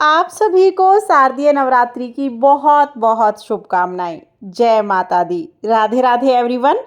आप सभी को शारदीय नवरात्रि की बहुत बहुत शुभकामनाएं। जय माता दी। राधे राधे एवरीवन।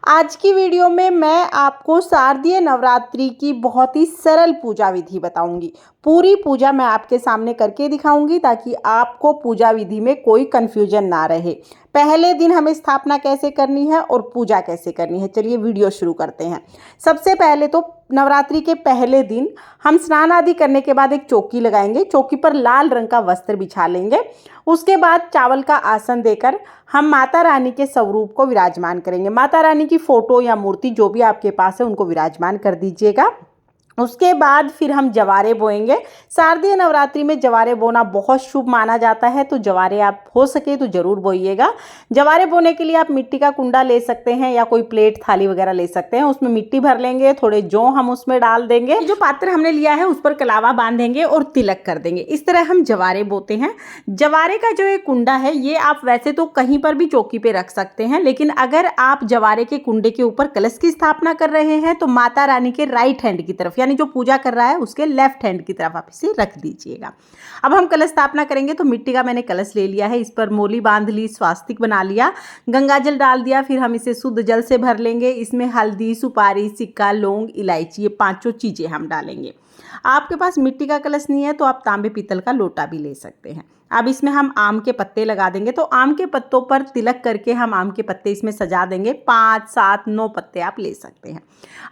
आज की वीडियो में मैं आपको शारदीय नवरात्रि की बहुत ही सरल पूजा विधि बताऊंगी। पूरी पूजा मैं आपके सामने करके दिखाऊंगी ताकि आपको पूजा विधि में कोई कंफ्यूजन ना रहे। पहले दिन हमें स्थापना कैसे करनी है और पूजा कैसे करनी है, चलिए वीडियो शुरू करते हैं। सबसे पहले तो नवरात्रि के पहले दिन हम स्नान आदि करने के बाद एक चौकी लगाएंगे। चौकी पर लाल रंग का वस्त्र बिछा लेंगे। उसके बाद चावल का आसन देकर हम माता रानी के स्वरूप को विराजमान करेंगे। माता रानी की फोटो या मूर्ति जो भी आपके पास है उनको विराजमान कर दीजिएगा। उसके बाद फिर हम जवारे बोएंगे। शारदीय नवरात्रि में जवारे बोना बहुत शुभ माना जाता है, तो जवारे आप हो सके तो ज़रूर बोइएगा। जवारे बोने के लिए आप मिट्टी का कुंडा ले सकते हैं या कोई प्लेट थाली वगैरह ले सकते हैं। उसमें मिट्टी भर लेंगे, थोड़े जौ हम उसमें डाल देंगे। जो पात्र हमने लिया है उस पर कलावा बांधेंगे और तिलक कर देंगे। इस तरह हम जवारे बोते हैं। जवारे का जो एक कुंडा है ये आप वैसे तो कहीं पर भी चौकी पे रख सकते हैं, लेकिन अगर आप जवारे के कुंडे के ऊपर कलश की स्थापना कर रहे हैं तो माता रानी के राइट हैंड की तरफ, यानी जो पूजा कर रहा है उसके लेफ्ट हैंड की तरफ आप इसे रख दीजिएगा। अब हम कलश स्थापना करेंगे तो मिट्टी का मैंने कलश ले लिया है, इस पर मोली बांध ली, स्वास्तिक बना लिया, गंगा जल डाल दिया। फिर हम इसे शुद्ध जल से भर लेंगे। इसमें हल्दी, सुपारी, सिक्का, लौंग, इलायची, ये पांचों चीज़ें हम डालेंगे। आपके पास मिट्टी का कलश नहीं है तो आप तांबे पीतल का लोटा भी ले सकते हैं। अब इसमें हम आम के पत्ते लगा देंगे। तो आम के पत्तों पर तिलक करके हम आम के पत्ते इसमें सजा देंगे। 5, 7, 9 पत्ते आप ले सकते हैं।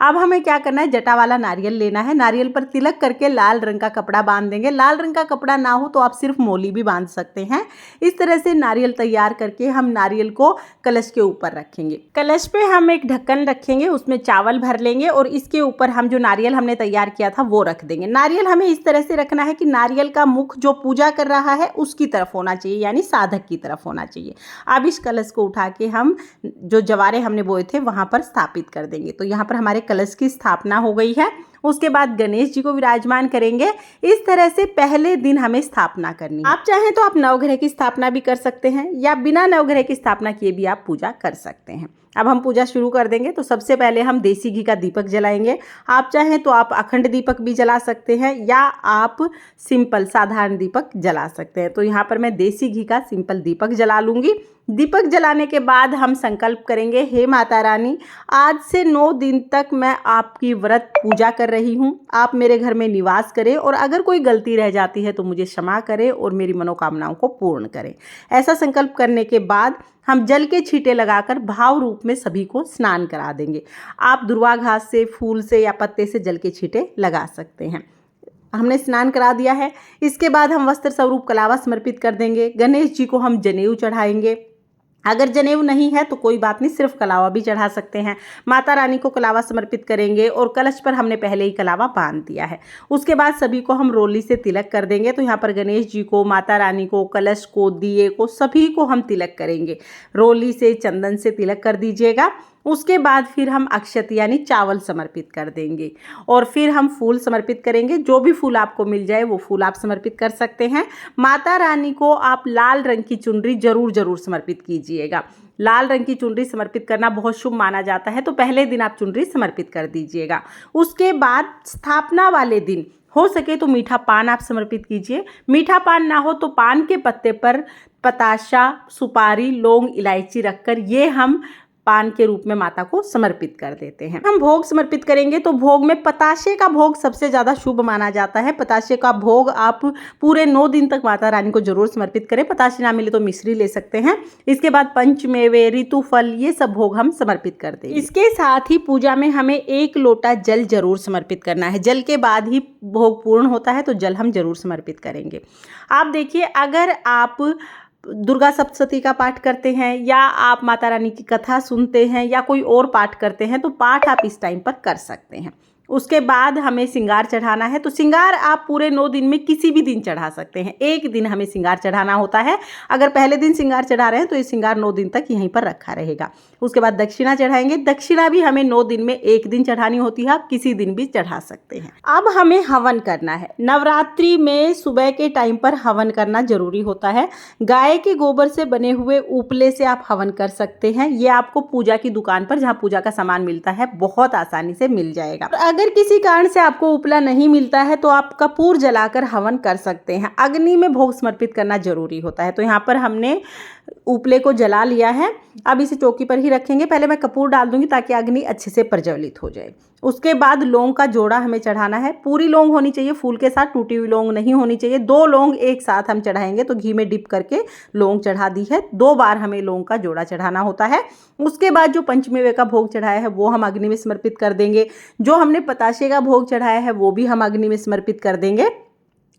अब हमें क्या करना है, जटा वाला नारियल लेना है। नारियल पर तिलक करके लाल रंग का कपड़ा बांध देंगे। लाल रंग का कपड़ा ना हो तो आप सिर्फ मोली भी बांध सकते हैं। इस तरह से नारियल तैयार करके हम नारियल को कलश के ऊपर रखेंगे। कलश पे हम एक ढक्कन रखेंगे, उसमें चावल भर लेंगे और इसके ऊपर हम जो नारियल हमने तैयार किया था वो रख देंगे। नारियल हमें इस तरह से रखना है कि नारियल का मुख जो पूजा कर रहा है उसकी तरफ होना चाहिए, यानी साधक की तरफ होना चाहिए। अब इस कलश को उठा के हम जो जवारे हमने बोए थे वहां पर स्थापित कर देंगे। तो यहाँ पर हमारे कलश की स्थापना हो गई है। उसके बाद गणेश जी को विराजमान करेंगे। इस तरह से पहले दिन हमें स्थापना करनी है। आप चाहें तो आप नवग्रह की स्थापना भी कर सकते हैं या बिना नवग्रह की स्थापना किए भी आप पूजा कर सकते हैं। अब हम पूजा शुरू कर देंगे। तो सबसे पहले हम देसी घी का दीपक जलाएंगे। आप चाहें तो आप अखंड दीपक भी जला सकते हैं या आप सिंपल साधारण दीपक जला सकते हैं। तो यहाँ पर मैं देसी घी का सिंपल दीपक जला लूँगी। दीपक जलाने के बाद हम संकल्प करेंगे, हे माता रानी, आज से 9 दिन तक मैं आपकी व्रत पूजा कर रही हूँ। आप मेरे घर में निवास करें और अगर कोई गलती रह जाती है तो मुझे क्षमा करें और मेरी मनोकामनाओं को पूर्ण करें। ऐसा संकल्प करने के बाद हम जल के छींटे लगाकर भाव रूप में सभी को स्नान करा देंगे। आप दुर्वा घास से, फूल से या पत्ते से जल के छींटे लगा सकते हैं। हमने स्नान करा दिया है। इसके बाद हम वस्त्र स्वरूप कलावा समर्पित कर देंगे। गणेश जी को हम जनेऊ चढ़ाएंगे। अगर जनेऊ नहीं है तो कोई बात नहीं, सिर्फ कलावा भी चढ़ा सकते हैं। माता रानी को कलावा समर्पित करेंगे और कलश पर हमने पहले ही कलावा बांध दिया है। उसके बाद सभी को हम रोली से तिलक कर देंगे। तो यहाँ पर गणेश जी को, माता रानी को, कलश को, दिए को, सभी को हम तिलक करेंगे। रोली से, चंदन से तिलक कर दीजिएगा। उसके बाद फिर हम अक्षत यानी चावल समर्पित कर देंगे और फिर हम फूल समर्पित करेंगे। जो भी फूल आपको मिल जाए वो फूल आप समर्पित कर सकते हैं। माता रानी को आप लाल रंग की चुनरी जरूर समर्पित कीजिएगा। लाल रंग की चुनरी समर्पित करना बहुत शुभ माना जाता है, तो पहले दिन आप चुनरी समर्पित कर दीजिएगा। उसके बाद स्थापना वाले दिन हो सके तो मीठा पान आप समर्पित कीजिए। मीठा पान ना हो तो पान के पत्ते पर पताशा, सुपारी, लौंग, इलायची रखकर ये हम पान के रूप में माता को समर्पित कर देते हैं। हम भोग समर्पित करेंगे तो भोग में पताशे का भोग सबसे ज़्यादा शुभ माना जाता है। पताशे का भोग आप पूरे 9 दिन तक माता रानी को जरूर समर्पित करें। पताशे ना मिले तो मिश्री ले सकते हैं। इसके बाद पंचमेवे, ऋतु फल, ये सब भोग हम समर्पित कर देंगे। इसके साथ ही पूजा में हमें 1 लोटा जल जरूर समर्पित करना है। जल के बाद ही भोग पूर्ण होता है, तो जल हम जरूर समर्पित करेंगे। आप देखिए, अगर आप दुर्गा सप्तशती का पाठ करते हैं या आप माता रानी की कथा सुनते हैं या कोई और पाठ करते हैं तो पाठ आप इस टाइम पर कर सकते हैं। उसके बाद हमें श्रृंगार चढ़ाना है। तो श्रृंगार आप पूरे 9 दिन में किसी भी दिन चढ़ा सकते हैं। एक दिन हमें श्रृंगार चढ़ाना होता है। अगर पहले दिन श्रृंगार चढ़ा रहे हैं तो ये श्रृंगार 9 दिन तक यहीं पर रखा रहेगा। उसके बाद दक्षिणा चढ़ाएंगे। दक्षिणा भी हमें 9 दिन में एक दिन चढ़ानी होती है, आप किसी दिन भी चढ़ा सकते हैं। अब हमें हवन करना है। नवरात्रि में सुबह के टाइम पर हवन करना जरूरी होता है। गाय के गोबर से बने हुए उपले से आप हवन कर सकते हैं। ये आपको पूजा की दुकान पर, जहाँ पूजा का सामान मिलता है, बहुत आसानी से मिल जाएगा। अगर किसी कारण से आपको उपला नहीं मिलता है तो आप कपूर जलाकर हवन कर सकते हैं। अग्नि में भोग समर्पित करना जरूरी होता है। तो यहाँ पर हमने उपले को जला लिया है। अब इसे चौकी पर ही रखेंगे। पहले मैं कपूर डाल दूंगी ताकि अग्नि अच्छे से प्रज्वलित हो जाए। उसके बाद लौंग का जोड़ा हमें चढ़ाना है। पूरी लौंग होनी चाहिए, फूल के साथ टूटी हुई लौंग नहीं होनी चाहिए। 2 लौंग एक साथ हम चढ़ाएंगे। तो घी में डिप करके लौंग चढ़ा दी है। 2 बार हमें लौंग का जोड़ा चढ़ाना होता है। उसके बाद जो पंचमेवे का भोग चढ़ाया है वो हम अग्नि में समर्पित कर देंगे। जो हमने पताशे का भोग चढ़ाया है वो भी हम अग्नि में समर्पित कर देंगे।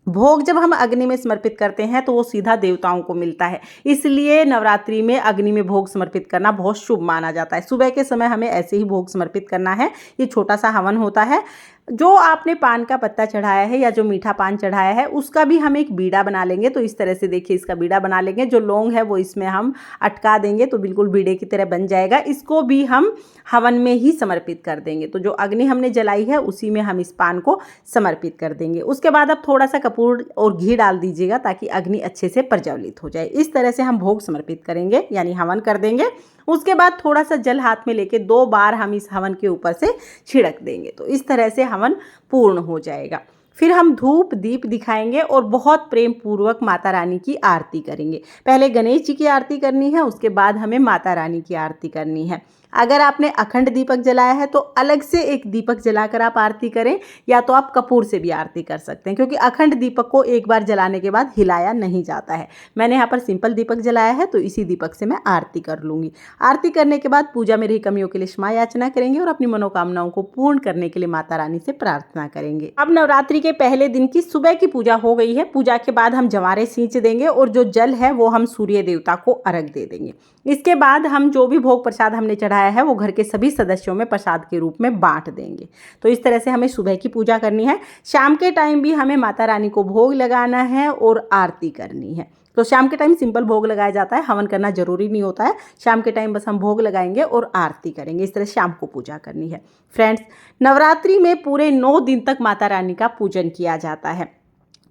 भोग जब हम अग्नि में समर्पित करते हैं तो वो सीधा देवताओं को मिलता है, इसलिए नवरात्रि में अग्नि में भोग समर्पित करना बहुत शुभ माना जाता है। सुबह के समय हमें ऐसे ही भोग समर्पित करना है। ये छोटा सा हवन होता है। जो आपने पान का पत्ता चढ़ाया है या जो मीठा पान चढ़ाया है उसका भी हम एक बीड़ा बना लेंगे। तो इस तरह से देखिए इसका बीड़ा बना लेंगे। जो लौंग है वो इसमें हम अटका देंगे तो बिल्कुल बीड़े की तरह बन जाएगा। इसको भी हम हवन में ही समर्पित कर देंगे। तो जो अग्नि हमने जलाई है उसी में हम इस पान को समर्पित कर देंगे। उसके बाद अब थोड़ा सा कपूर और घी डाल दीजिएगा ताकि अग्नि अच्छे से प्रज्वलित हो जाए। इस तरह से हम भोग समर्पित करेंगे यानी हवन कर देंगे। उसके बाद थोड़ा सा जल हाथ में लेके 2 बार हम इस हवन के ऊपर से छिड़क देंगे। तो इस तरह से हवन पूर्ण हो जाएगा। फिर हम धूप दीप दिखाएंगे और बहुत प्रेम पूर्वक माता रानी की आरती करेंगे। पहले गणेश जी की आरती करनी है, उसके बाद हमें माता रानी की आरती करनी है। अगर आपने अखंड दीपक जलाया है तो अलग से एक दीपक जलाकर आप आरती करें, या तो आप कपूर से भी आरती कर सकते हैं, क्योंकि अखंड दीपक को एक बार जलाने के बाद हिलाया नहीं जाता है। मैंने यहाँ पर सिंपल दीपक जलाया है तो इसी दीपक से मैं आरती कर लूँगी। आरती करने के बाद पूजा में रही कमियों के लिए क्षमा याचना करेंगे और अपनी मनोकामनाओं को पूर्ण करने के लिए माता रानी से प्रार्थना करेंगे। अब नवरात्रि के पहले दिन की सुबह की पूजा हो गई है। पूजा के बाद हम जवारे सींच देंगे और जो जल है वो हम सूर्य देवता को अर्घ दे देंगे। इसके बाद हम जो भी भोग प्रसाद हमने चढ़ाया है वो घर के सभी सदस्यों में प्रसाद के रूप में बांट देंगे। तो इस तरह से हमें सुबह की पूजा करनी है। शाम के टाइम भी हमें माता रानी को भोग लगाना है और आरती करनी है। तो शाम के टाइम सिंपल भोग लगाया जाता है, हवन करना जरूरी नहीं होता है। शाम के टाइम बस हम भोग लगाएंगे और आरती करेंगे। इस तरह शाम को पूजा करनी है। फ्रेंड्स, नवरात्रि में पूरे 9 दिन तक माता रानी का पूजन किया जाता है।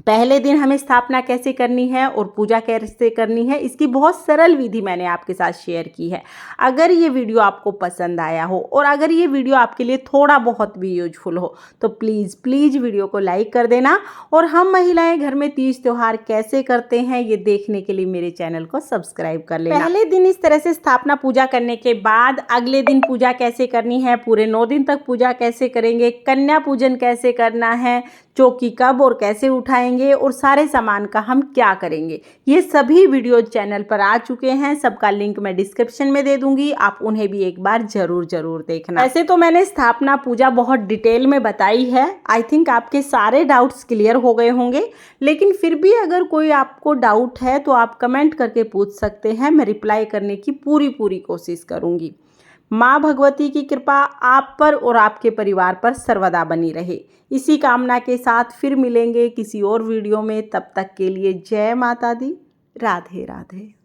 पहले दिन हमें स्थापना कैसे करनी है और पूजा कैसे करनी है, इसकी बहुत सरल विधि मैंने आपके साथ शेयर की है। अगर ये वीडियो आपको पसंद आया हो और अगर ये वीडियो आपके लिए थोड़ा बहुत भी यूजफुल हो तो प्लीज़ प्लीज़ वीडियो को लाइक कर देना। और हम महिलाएं घर में तीज त्योहार कैसे करते हैं ये देखने के लिए मेरे चैनल को सब्सक्राइब कर लेना। पहले दिन इस तरह से स्थापना पूजा करने के बाद अगले दिन पूजा कैसे करनी है, पूरे 9 दिन तक पूजा कैसे करेंगे, कन्या पूजन कैसे करना है, चौकी कब और कैसे उठाएंगे और सारे सामान का हम क्या करेंगे, ये सभी वीडियो चैनल पर आ चुके हैं। सबका लिंक मैं डिस्क्रिप्शन में दे दूंगी, आप उन्हें भी एक बार जरूर देखना। ऐसे तो मैंने स्थापना पूजा बहुत डिटेल में बताई है। आई थिंक आपके सारे डाउट्स क्लियर हो गए होंगे, लेकिन फिर भी अगर कोई आपको डाउट है तो आप कमेंट करके पूछ सकते हैं। मैं रिप्लाई करने की पूरी कोशिश करूंगी। माँ भगवती की कृपा आप पर और आपके परिवार पर सर्वदा बनी रहे। इसी कामना के साथ फिर मिलेंगे किसी और वीडियो में। तब तक के लिए जय माता दी। राधे राधे।